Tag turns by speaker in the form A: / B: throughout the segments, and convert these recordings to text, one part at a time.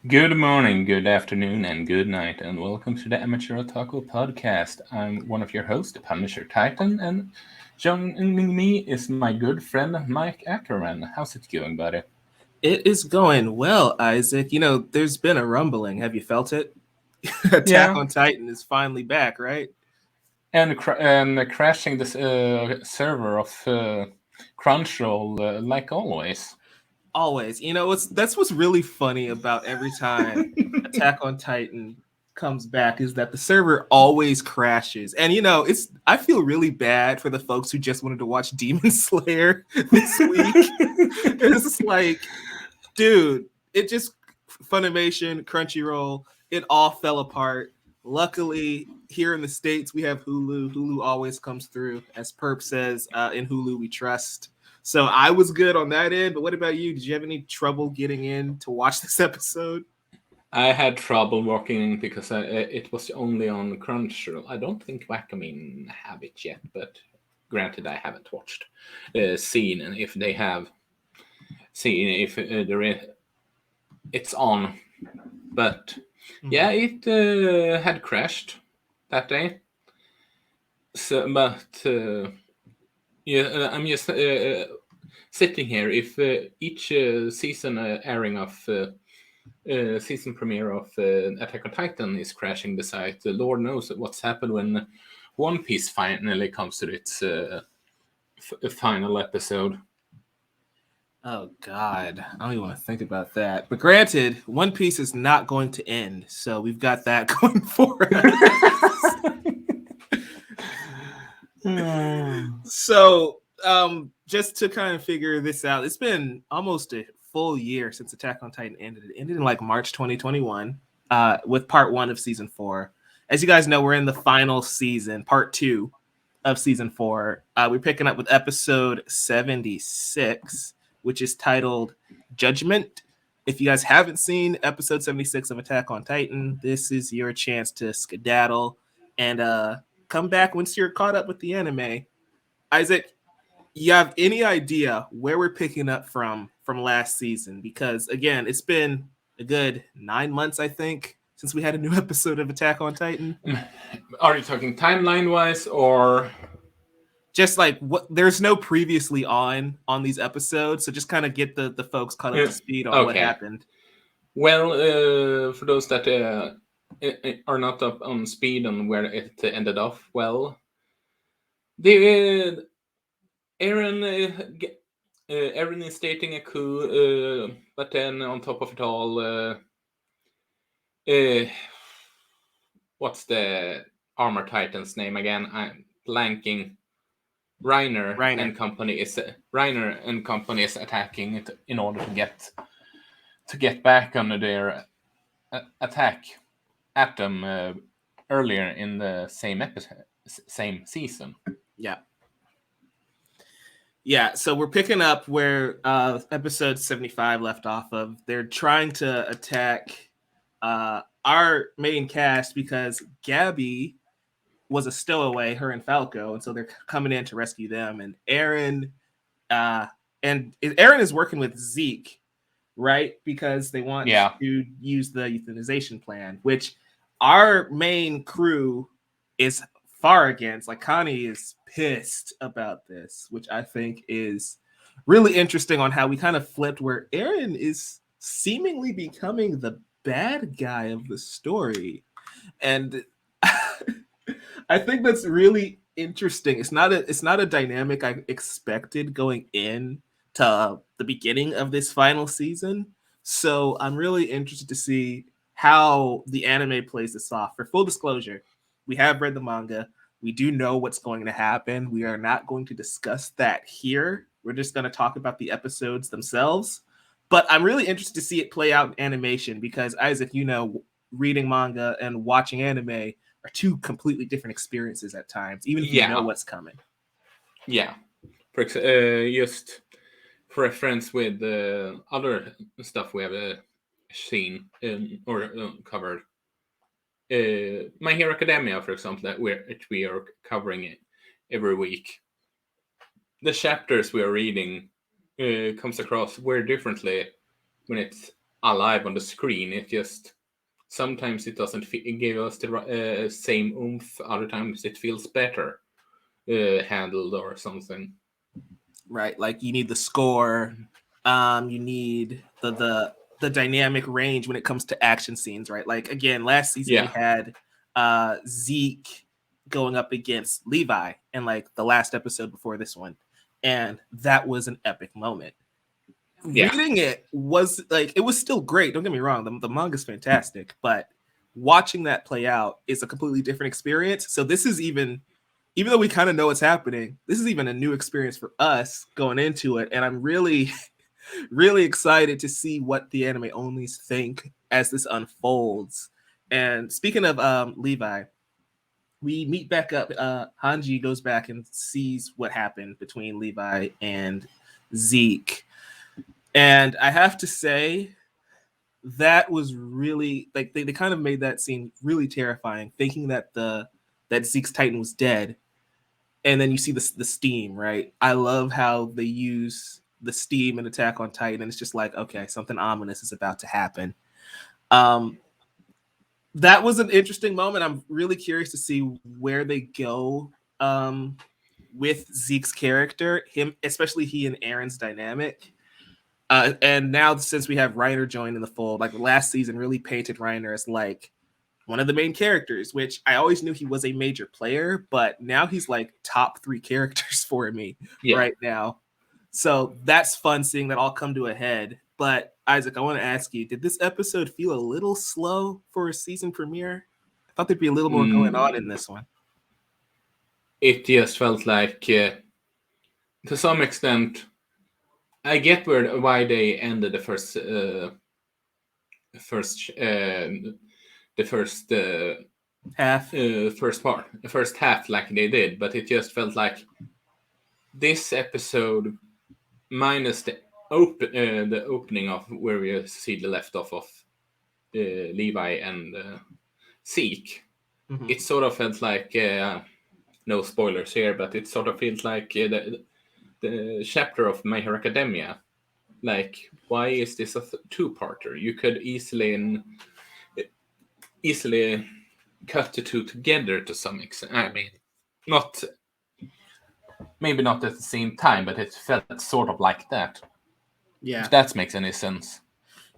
A: Good morning, good afternoon, and good night, and welcome to the Amateur Otaku podcast. I'm one of your hosts, the Punisher Titan, and joining me is my good friend Mike Ackerman. How's it going, buddy?
B: It is going well, Isaac. There's been a rumbling. Have you felt it? Attack
A: Yeah,
B: on Titan is finally back, right?
A: and crashing the server of Crunchyroll like always.
B: Always. That's what's really funny about every time Attack on Titan comes back is that the server always crashes. And it's I feel really bad for the folks who just wanted to watch Demon Slayer this week. It's like, dude, it just Funimation, Crunchyroll, it all fell apart. Luckily, here in the States, we have Hulu. Hulu always comes through. As Perp says, in Hulu, we trust. So I was good on that end. But what about you? Did you have any trouble getting in to watch this episode?
A: I had trouble walking because it was only on Crunchyroll. I don't think Wakamin have it yet, but granted, I haven't watched, seen, and if they have seen if it's on. But yeah, it had crashed that day. So, but yeah, I'm just sitting here. If each season airing of season premiere of Attack on Titan is crashing the site, the Lord knows what's happened when One Piece finally comes to its final episode.
B: Oh God, I don't even want to think about that. But granted, One Piece is not going to end, so we've got that going for us. So, just to kind of figure this out, it's been almost a full year since Attack on Titan ended. It ended in like March 2021, with part 1 of season 4. As you guys know, we're in the final season, part 2 of season 4. We're picking up with episode 76, which is titled Judgment. If you guys haven't seen episode 76 of Attack on Titan, this is your chance to skedaddle and come back once you're caught up with the anime. Isaac, you have any idea where we're picking up from last season? Because again, it's been a good 9 months, I think, since we had a new episode of Attack on Titan.
A: Are you talking timeline wise or
B: Just like what there's no previously on these episodes, so just kind of get the folks caught up to speed on what
A: okay?
B: happened.
A: Well, for those that are not up on speed on where it ended off, well, the Aaron Aaron is stating a coup, but then on top of it all, what's the armor titan's name again? I'm blanking.
B: Reiner.
A: Reiner and company is attacking it in order to get back on their attack at them earlier in the same episode, same season.
B: Yeah, so we're picking up where episode 75 left off of. They're trying to attack our main cast because Gabby was a stowaway, her and Falco, and so they're coming in to rescue them. And Aaron is working with Zeke, right? Because they want to use the euthanization plan, which our main crew is far against. Like Connie is pissed about this, which I think is really interesting on how we kind of flipped where Aaron is seemingly becoming the bad guy of the story. And I think that's really interesting. It's not a dynamic I expected going in to the beginning of this final season. So I'm really interested to see how the anime plays this off. For full disclosure, we have read the manga. We do know what's going to happen. We are not going to discuss that here. We're just going to talk about the episodes themselves. But I'm really interested to see it play out in animation because, Isaac, reading manga and watching anime are two completely different experiences at times, even if you know what's coming.
A: Yeah. Just for reference with other stuff we have seen or covered. My Hero Academia, for example, that we are covering it every week. The chapters we are reading comes across very differently when it's alive on the screen. It just sometimes it doesn't give us the same oomph. Other times it feels better handled or something.
B: Right, like you need the score, you need the dynamic range when it comes to action scenes, right? Like again, last season we had Zeke going up against Levi in like the last episode before this one, and that was an epic moment. Reading it was like, it was still great, don't get me wrong, the manga's fantastic, but watching that play out is a completely different experience. So this is even though we kind of know what's happening, this is even a new experience for us going into it. And I'm really, really excited to see what the anime onlys think as this unfolds. And speaking of Levi, we meet back up. Hanji goes back and sees what happened between Levi and Zeke. And I have to say, that was really, like, they kind of made that scene really terrifying, thinking that that Zeke's Titan was dead. And then you see the steam, right? I love how they use the steam in Attack on Titan. It's just like, okay, something ominous is about to happen. That was an interesting moment. I'm really curious to see where they go with Zeke's character, him, especially he and Aaron's dynamic. And now since we have Reiner joined in the fold, like last season really painted Reiner as like one of the main characters, which I always knew he was a major player, but now he's like top 3 characters for me right now. So that's fun seeing that all come to a head. But Isaac, I want to ask you, did this episode feel a little slow for a season premiere? I thought there'd be a little more going on in this one.
A: It just felt like, to some extent, I get why they ended the first half like they did, but it just felt like this episode, minus the opening of where we see the left off of Levi and Zeke, it sort of felt like, no spoilers here, but it sort of feels like the chapter of My Hero Academia. Like, why is this a two-parter? You could easily cut the two together to some extent. I mean, maybe not at the same time, but it felt sort of like that.
B: Yeah,
A: if that makes any sense.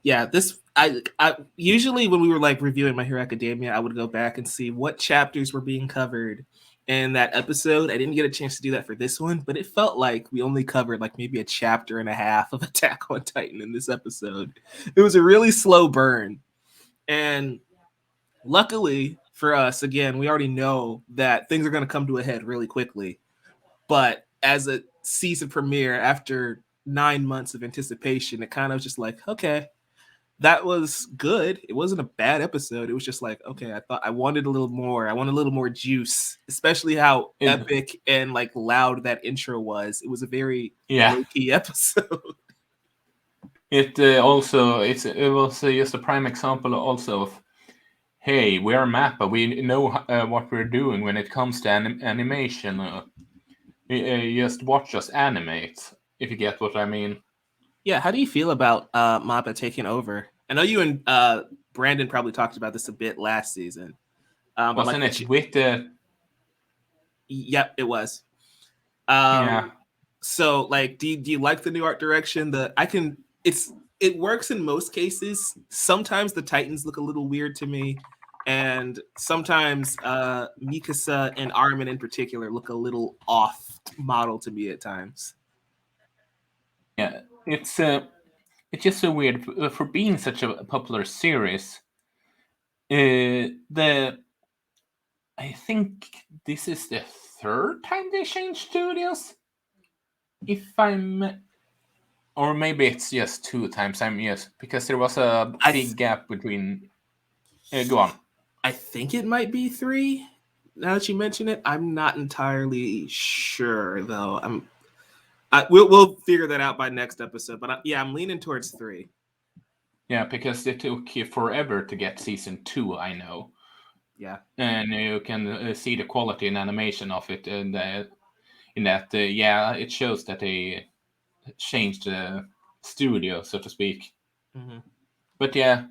B: Yeah, I usually when we were like reviewing My Hero Academia, I would go back and see what chapters were being covered in that episode. I didn't get a chance to do that for this one, but it felt like we only covered like maybe a chapter and a half of Attack on Titan in this episode. It was a really slow burn. And luckily for us, again, we already know that things are going to come to a head really quickly. But as a season premiere, after 9 months of anticipation, it kind of just like, okay, that was good. It wasn't a bad episode. It was just like, okay, I wanted a little more. I wanted a little more juice, especially how epic and like loud that intro was. It was a very low-key episode.
A: It was just a prime example also of, hey, we're Mappa. We know what we're doing when it comes to animation. Just watch us animate, if you get what I mean.
B: Yeah, how do you feel about Mappa taking over? I know you and Brandon probably talked about this a bit last season.
A: Wasn't it with the...
B: Yep, it was.
A: Yeah.
B: So, like, do you like the new art direction? It works in most cases. Sometimes the Titans look a little weird to me, and sometimes Mikasa and Armin in particular look a little off model to me at times.
A: Yeah, it's just so weird for being such a popular series. I think this is the 3rd time they changed studios. Or maybe it's just 2 times. Because there was a big gap between. Go on.
B: I think it might be 3. Now that you mention it, I'm not entirely sure though. We'll figure that out by next episode. But I'm leaning towards 3.
A: Yeah, because it took forever to get season 2. I know.
B: Yeah,
A: and you can see the quality and animation of it, and it shows that they changed the studio, so to speak.
B: Mm-hmm.
A: But yeah,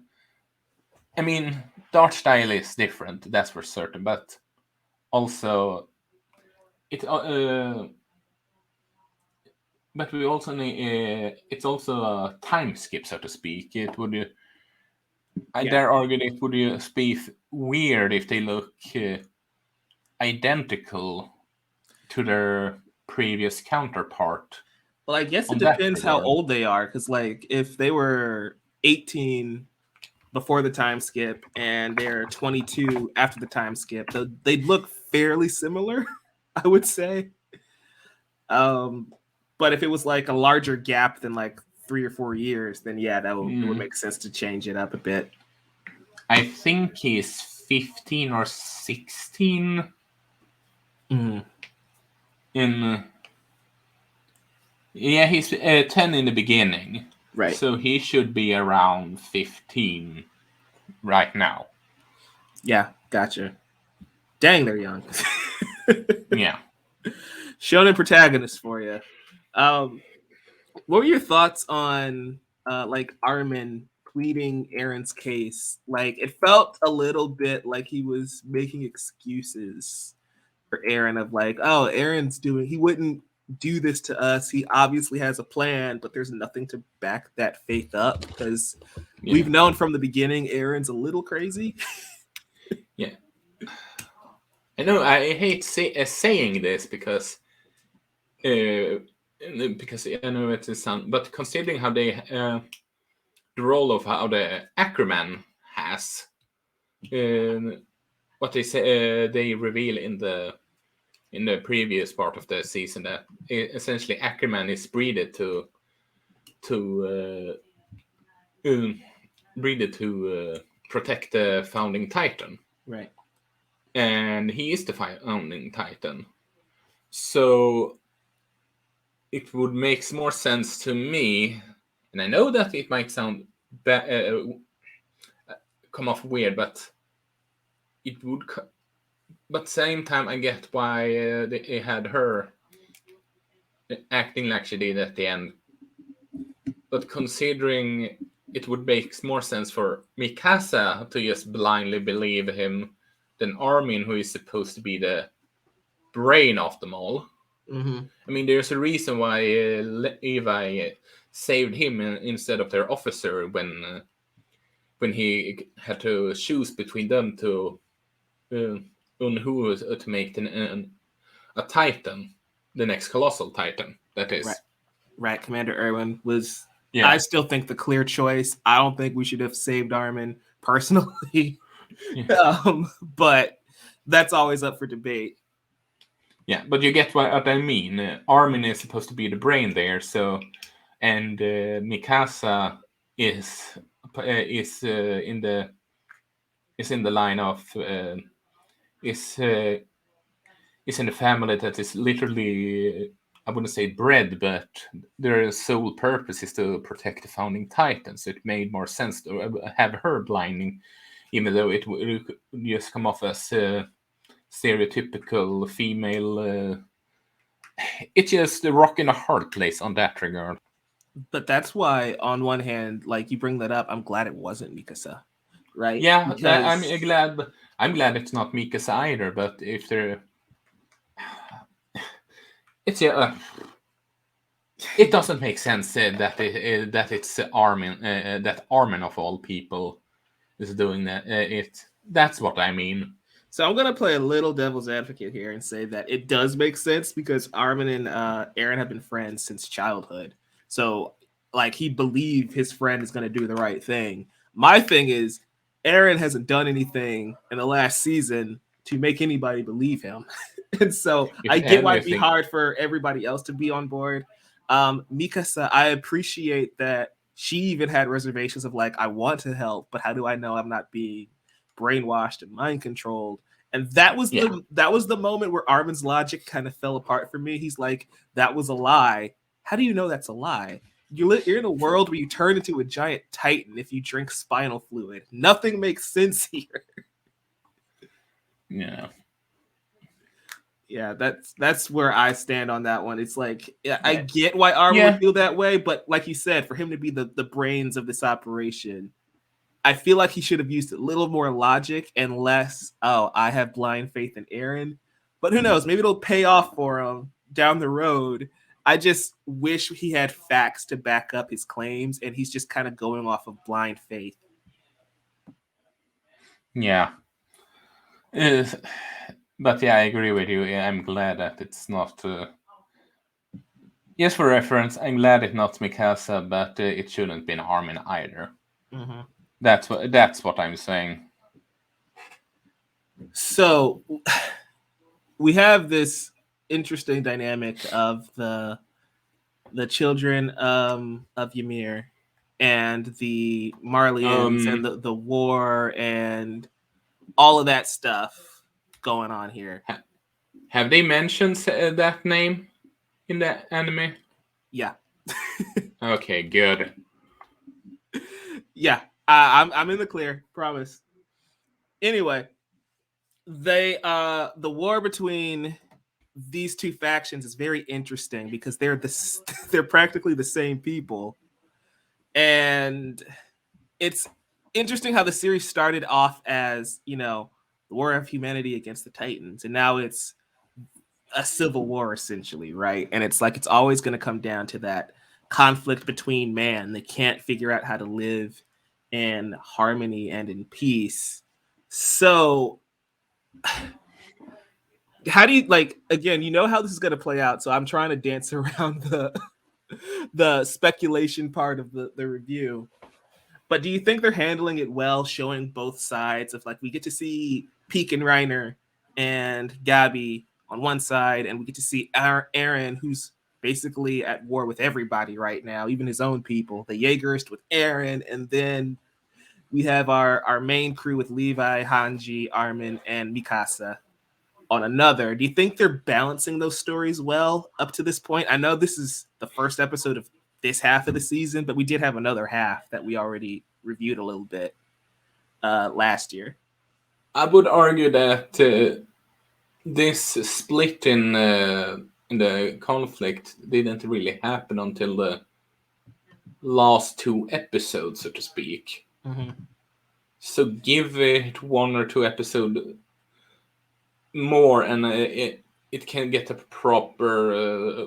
A: I mean, the art style is different, that's for certain. But also, it but we also need it's also a time skip, so to speak. It would I dare argue it would be weird if they look identical to their previous counterpart.
B: Well, I guess it depends how old they are, because like if they were 18 before the time skip and they're 22 after the time skip, they'd look fairly similar, I would say. But if it was like a larger gap than like 3 or 4 years, then yeah, it would make sense to change it up a bit.
A: I think he's 15 or 16 in. Yeah, he's 10 in the beginning.
B: Right.
A: So he should be around 15 right now.
B: Yeah, gotcha. Dang, they're young.
A: Yeah.
B: Shonen protagonist for you. What were your thoughts on like Armin pleading Aaron's case? Like it felt a little bit like he was making excuses for Aaron of like, oh, he wouldn't do this to us. He obviously has a plan, but there's nothing to back that faith up because we've known from the beginning Aaron's a little crazy.
A: Yeah. I know I hate saying this because I know it's a sound, but considering how they the role of how the Ackerman has what they say they reveal in the previous part of the season that essentially Ackerman is breeded to protect the founding Titan,
B: right?
A: And he is the founding Titan, so it would make more sense to me. And I know that it might sound come off weird, but it would. But same time, I get why they had her acting like she did at the end. But considering it would make more sense for Mikasa to just blindly believe him than Armin, who is supposed to be the brain of them all.
B: Mm-hmm.
A: I mean, there's a reason why Levi saved him instead of their officer when he had to choose between them to on who to make a Titan, the next colossal Titan. That is
B: right. Commander Erwin was. Yeah. I still think the clear choice. I don't think we should have saved Armin personally, but that's always up for debate.
A: Yeah, but you get what I mean. Armin is supposed to be the brain there, so and Mikasa is in the line of is in the family that is literally I wouldn't say bred, but their sole purpose is to protect the founding Titan. So it made more sense to have her blinding, even though it would just come off as stereotypical female. It's just a rock in a hard place on that regard.
B: But that's why, on one hand, like you bring that up, I'm glad it wasn't Mikasa, right?
A: Yeah, because... I'm glad it's not Mikasa either. But if they're, it's it doesn't make sense that it's Armin that Armin of all people is doing that. That's what I mean.
B: So I'm gonna play a little devil's advocate here and say that it does make sense because Armin and Aaron have been friends since childhood. So like he believed his friend is gonna do the right thing. My thing is Aaron hasn't done anything in the last season to make anybody believe him. And so I get why it'd be hard for everybody else to be on board. Mikasa, I appreciate that she even had reservations of like, I want to help, but how do I know I'm not being brainwashed and mind controlled? And that was the moment where Armin's logic kind of fell apart for me. He's like, that was a lie. How do you know that's a lie? You're in a world where you turn into a giant Titan if you drink spinal fluid. Nothing makes sense here. Yeah, that's where I stand on that one. It's like I get why Armin would feel that way, but like you said, for him to be the brains of this operation, I feel like he should have used a little more logic and less, oh, I have blind faith in Eren. But who knows? Maybe it'll pay off for him down the road. I just wish he had facts to back up his claims, and he's just kind of going off of blind faith.
A: Yeah. But yeah, I agree with you. I'm glad that it's not. Just for reference, I'm glad it's not Mikasa, but it shouldn't be Armin either.
B: Mm-hmm.
A: That's what I'm saying.
B: So we have this interesting dynamic of the children of Ymir and the Marleyans and the war and all of that stuff going on here.
A: Have they mentioned that name in the anime?
B: Yeah.
A: Okay, good.
B: Yeah, I'm in the clear, promise. Anyway, the war between these two factions is very interesting because they're practically the same people, and it's interesting how the series started off as, you know, the war of humanity against the Titans, and now it's a civil war essentially, right? And it's like it's always going to come down to that conflict between man. They can't figure out how to live in harmony and in peace. So how do you, like, again, you know how this is going to play out, so I'm trying to dance around the speculation part of the review. But do you think they're handling it well, showing both sides of, like, we get to see Peek and Reiner and Gabi on one side, and we get to see Eren, who's basically at war with everybody right now, even his own people, the Jaegerist with Eren, and then we have our main crew with Levi, Hanji, Armin, and Mikasa on another. Do you think they're balancing those stories well up to this point? I know this is the first episode of this half of the season, but we did have another half that we already reviewed a little bit last year.
A: I would argue that this split in the conflict didn't really happen until the last two episodes, so to speak.
B: Mm-hmm.
A: So give it one or two episodes more, and it can get a proper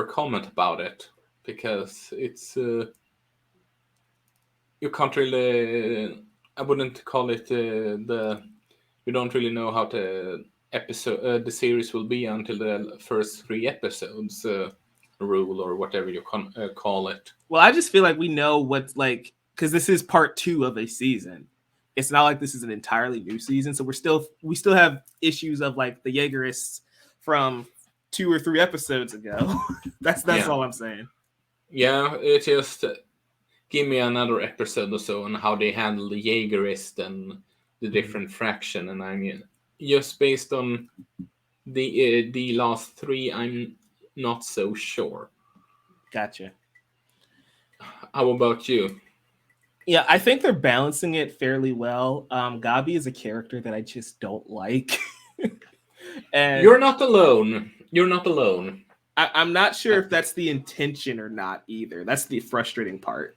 A: comment about it, because it's you can't really. I wouldn't call it the. You don't really know how the the series will be until the first three episodes rule, or whatever you call it.
B: Well, I just feel like we know what's, like, because this is part 2 of a season. It's not like this is an entirely new season, so we still have issues of, like, the Jaegerists from 2 or 3 episodes ago. that's all I'm saying.
A: Yeah, it just give me another episode or so on how they handle the Jaegerist and the different fraction, and I mean, just based on the last 3, I'm not so sure.
B: Gotcha.
A: How about you?
B: Yeah, I think they're balancing it fairly well. Gabi is a character that I just don't like.
A: And you're not alone. You're not alone.
B: I'm not sure if that's the intention or not either. That's the frustrating part.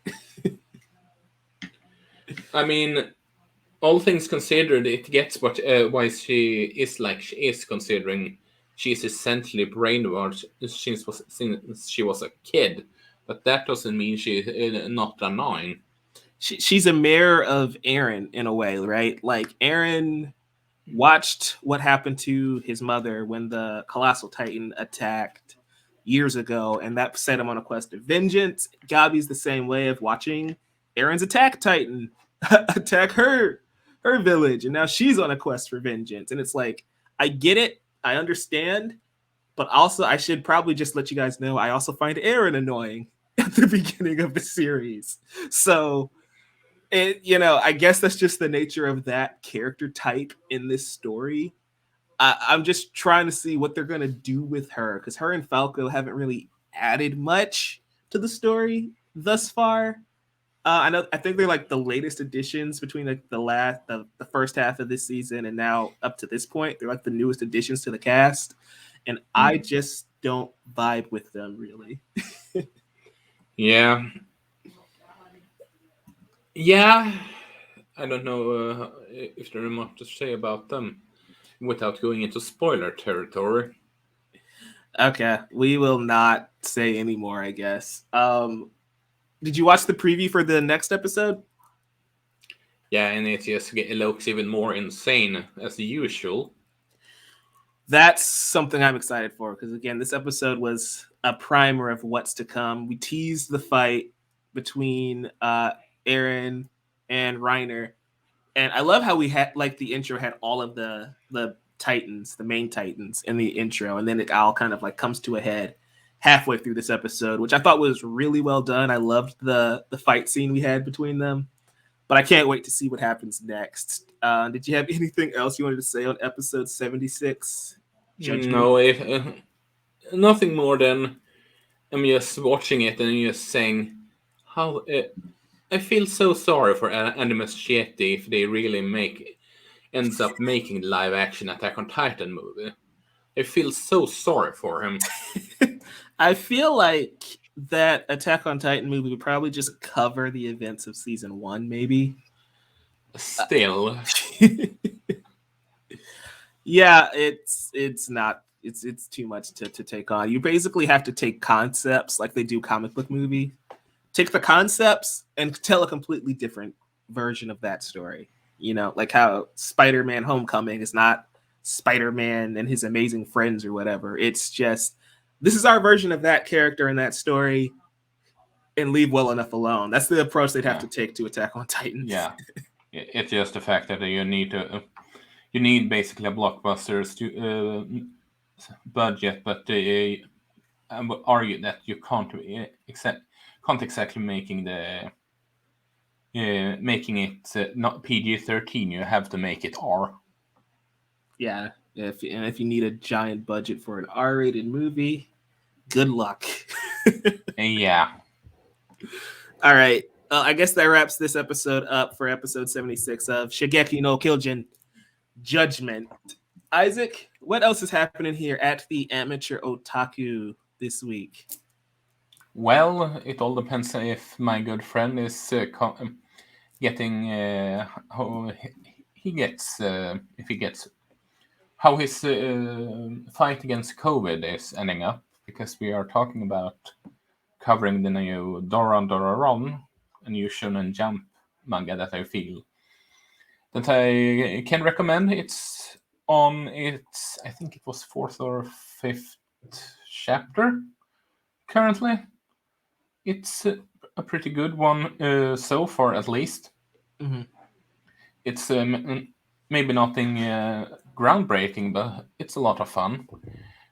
A: I mean, all things considered, it gets why she is like she is, considering she's essentially brainwashed since she was a kid. But that doesn't mean she's not annoying.
B: She's a mirror of Eren in a way, right? Like, Eren watched what happened to his mother when the Colossal Titan attacked years ago, and that set him on a quest of vengeance. Gabi's the same way, of watching Eren's attack Titan attack her village, and now she's on a quest for vengeance. And it's like, I get it, I understand, but also I should probably just let you guys know I also find Eren annoying at the beginning of the series. So I guess that's just the nature of that character type in this story. I'm just trying to see what they're going to do with her, because her and Falco haven't really added much to the story thus far. I think they're like the latest additions between the first half of this season and now up to this point. They're like the newest additions to the cast, and I just don't vibe with them really.
A: Yeah. I don't know if there is much to say about them without going into spoiler territory.
B: Okay, we will not say any more, I guess. Did you watch the preview for the next episode?
A: Yeah, and it just looks even more insane as usual.
B: That's something I'm excited for because, again, this episode was a primer of what's to come. We teased the fight between Eren and Reiner, and I love how we had like the intro had all of the Titans, the main Titans, in the intro, and then it all kind of like comes to a head halfway through this episode, which I thought was really well done. I loved the fight scene we had between them, but I can't wait to see what happens next. Did you have anything else you wanted to say on episode 76? Judgment?
A: No, nothing more than I'm just watching it and just saying how I feel so sorry for Animus Chieti if they really ends up making the live action Attack on Titan movie. I feel so sorry for him.
B: I feel like that Attack on Titan movie would probably just cover the events of season 1, maybe.
A: Still.
B: Yeah, it's not it's too much to take on. You basically have to take concepts like they do comic book movie, take the concepts and tell a completely different version of that story. You know, like how Spider-Man Homecoming is not Spider-Man and his amazing friends or whatever. It's just this is our version of that character in that story and leave well enough alone. That's the approach they'd have to take to Attack on Titan.
A: Yeah. It's just the fact that you need basically a blockbuster budget, but I would argue that you can't exactly making it not PG-13. You have to make it R.
B: Yeah, if you need a giant budget for an R-rated movie, good luck.
A: Yeah.
B: All right. I guess that wraps this episode up for episode 76 of Shingeki no Kyojin Judgment. Isaac, what else is happening here at the Amateur Otaku this week?
A: Well, it all depends if my good friend is getting how he gets if he gets how his fight against COVID is ending up, because we are talking about covering the new Doran, a new Shonen Jump manga that I feel that I can recommend. I think it was 4th or 5th chapter currently. It's a pretty good one so far, at least.
B: Mm-hmm.
A: It's maybe nothing groundbreaking, but it's a lot of fun.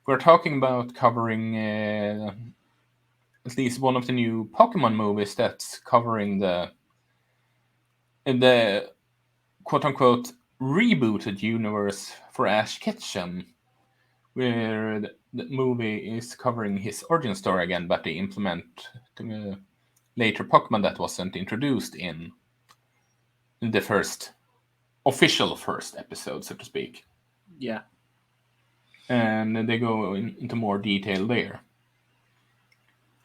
A: We're talking about covering at least one of the new Pokemon movies that's covering the quote-unquote rebooted universe for Ash Ketchum, where the movie is covering his origin story again, but they implement the later Pokemon that wasn't introduced in the official first episode, so to speak.
B: Yeah.
A: And they go into more detail there.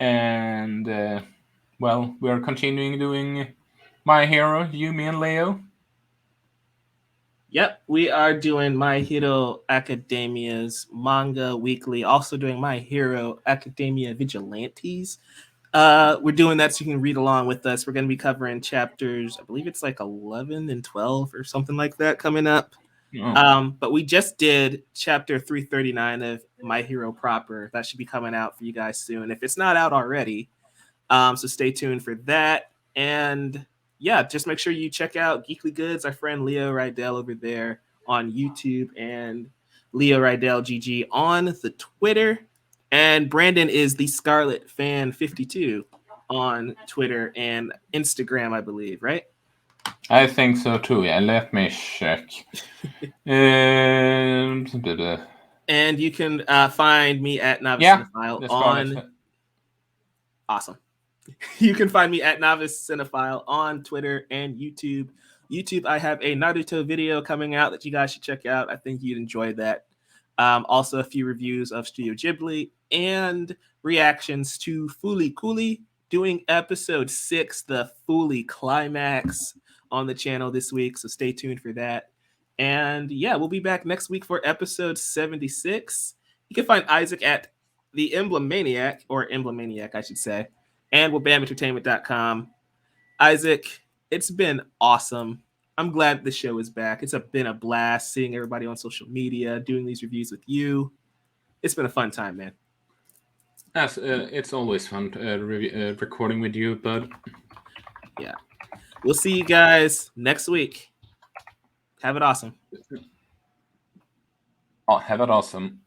A: And, well, we are continuing doing My Hero, Yumi and Leo.
B: Yep, we are doing My Hero Academia's manga weekly, also doing My Hero Academia Vigilantes. We're doing that so you can read along with us. We're going to be covering chapters, I believe it's like 11 and 12 or something like that coming up. Oh. But we just did chapter 339 of My Hero Proper. That should be coming out for you guys soon, if it's not out already. So stay tuned for that. And yeah, just make sure you check out Geekly Goods, our friend Leo Rydell over there on YouTube, and Leo Rydell GG on the Twitter. And Brandon is the Scarlet Fan 52 on Twitter and Instagram, I believe, right?
A: I think so too. Yeah, let me check. And
B: you can find me at Novice Cinephile on. Awesome. You can find me at Novice Cinephile on Twitter and YouTube. YouTube, I have a Naruto video coming out that you guys should check out. I think you'd enjoy that. Also, a few reviews of Studio Ghibli and reactions to Fooly Cooly, doing episode 6, the Fooly Climax, on the channel this week, so stay tuned for that. And yeah, we'll be back next week for episode 76. You can find Isaac at the Emblemaniac, or Emblemaniac, I should say, and with BAMentertainment.com. Isaac, it's been awesome. I'm glad the show is back. It's been a blast seeing everybody on social media, doing these reviews with you. It's been a fun time, man.
A: It's always fun recording with you, bud.
B: Yeah. We'll see you guys next week. Have it awesome.
A: Oh, have it awesome.